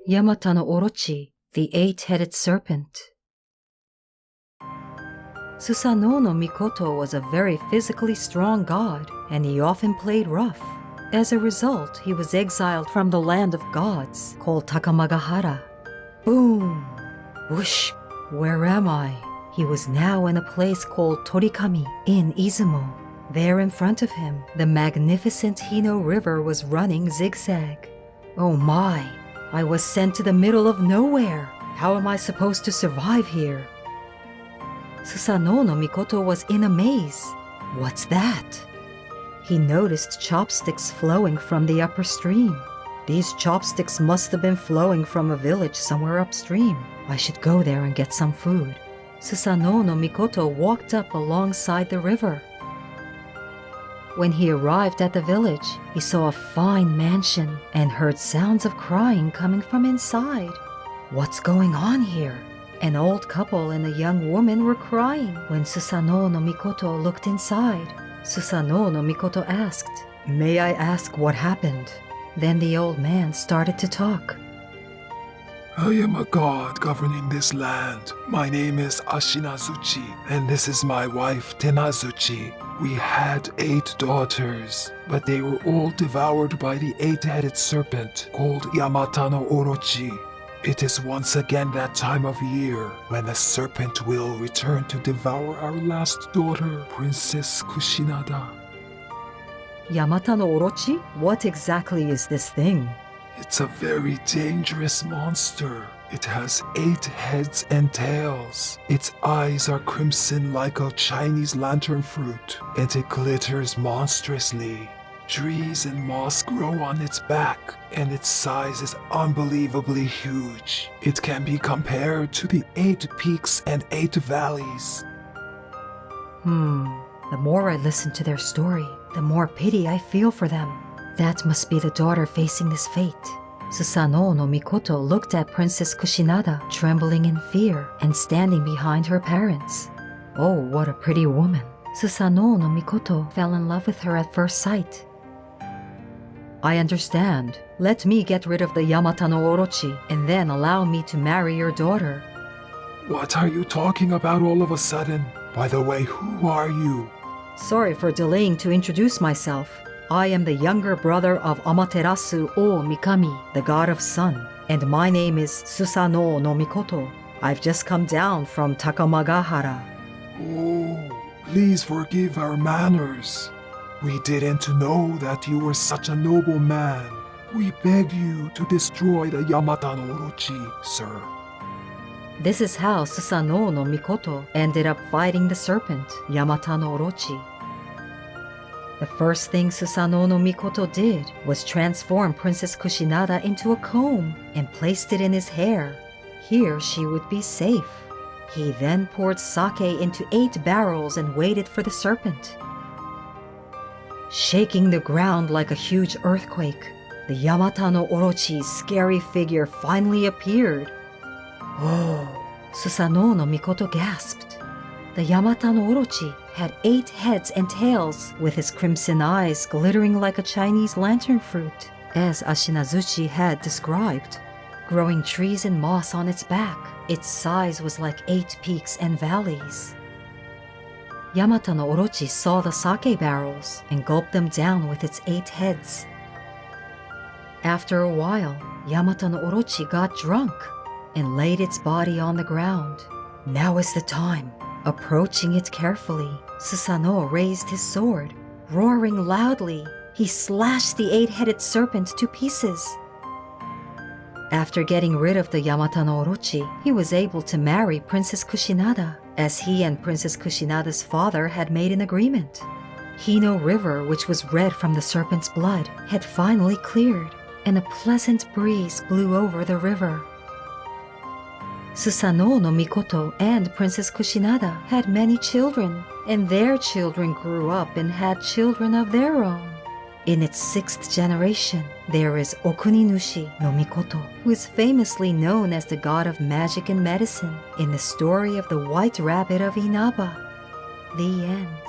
Yamata-no-Orochi, the eight-headed serpent. Susanoo-no-Mikoto was a very physically strong god, and he often played rough. As a result, he was exiled from the land of gods, called Takamagahara. Boom! Whoosh! Where am I? He was now in a place called Torikami in Izumo. There in front of him, the magnificent Hino River was running zigzag. Oh my! I was sent to the middle of nowhere. How am I supposed to survive here? Susanoo-no-Mikoto was in a maze. What's that? He noticed chopsticks flowing from the upper stream. These chopsticks must have been flowing from a village somewhere upstream. I should go there and get some food. Susanoo-no-Mikoto walked up alongside the river. When he arrived at the village, he saw a fine mansion and heard sounds of crying coming from inside. What's going on here? An old couple and a young woman were crying when Susanoo-no-Mikoto looked inside. Susanoo-no-Mikoto asked, "May I ask what happened?" Then the old man started to talk. I am a god governing this land. My name is Ashinazuchi, and this is my wife Tenazuchi. We had 8 daughters, but they were all devoured by the 8-headed serpent called Yamata-no-Orochi. It is once again that time of year when the serpent will return to devour our last daughter, Princess Kushinada. Yamata-no-Orochi? What exactly is this thing? It's a very dangerous monster. It has 8 heads and tails. Its eyes are crimson like a Chinese lantern fruit, and it glitters monstrously. Trees and moss grow on its back, and its size is unbelievably huge. It can be compared to the 8 peaks and 8 valleys. The more I listen to their story, the more pity I feel for them. That must be the daughter facing this fate. Susanoo-no-Mikoto looked at Princess Kushinada, trembling in fear and standing behind her parents. Oh, what a pretty woman. Susanoo-no-Mikoto fell in love with her at first sight. I understand. Let me get rid of the Yamata-no-Orochi and then allow me to marry your daughter. What are you talking about all of a sudden? By the way, who are you? Sorry for delaying to introduce myself. I am the younger brother of Amaterasu O Mikami, the god of sun, and my name is Susanoo-no-Mikoto. I've just come down from Takamagahara. Oh, please forgive our manners. We didn't know that you were such a noble man. We beg you to destroy the Yamata-no-Orochi, sir. This is how Susanoo-no-Mikoto ended up fighting the serpent, Yamata-no-Orochi. The first thing Susanoo-no-Mikoto did was transform Princess Kushinada into a comb and placed it in his hair. Here she would be safe. He then poured sake into 8 barrels and waited for the serpent. Shaking the ground like a huge earthquake, the Yamata-no-Orochi's scary figure finally appeared. Oh, Susanoo-no-Mikoto gasped. The Yamata-no-Orochi had 8 heads and tails, with his crimson eyes glittering like a Chinese lantern fruit, as Ashinazuchi had described. Growing trees and moss on its back, its size was like 8 peaks and valleys. Yamata-no-Orochi saw the sake barrels and gulped them down with its 8 heads. After a while, Yamata-no-Orochi got drunk and laid its body on the ground. Now is the time. Approaching it carefully, Susanoo raised his sword. Roaring loudly, he slashed the 8-headed serpent to pieces. After getting rid of the Yamata-no-Orochi, he was able to marry Princess Kushinada, as he and Princess Kushinada's father had made an agreement. Hino River, which was red from the serpent's blood, had finally cleared, and a pleasant breeze blew over the river. Susanoo-no-Mikoto and Princess Kushinada had many children, and their children grew up and had children of their own. In its 6th generation, there is Okuninushi-no-Mikoto, who is famously known as the god of magic and medicine in the story of the White Rabbit of Inaba. The end.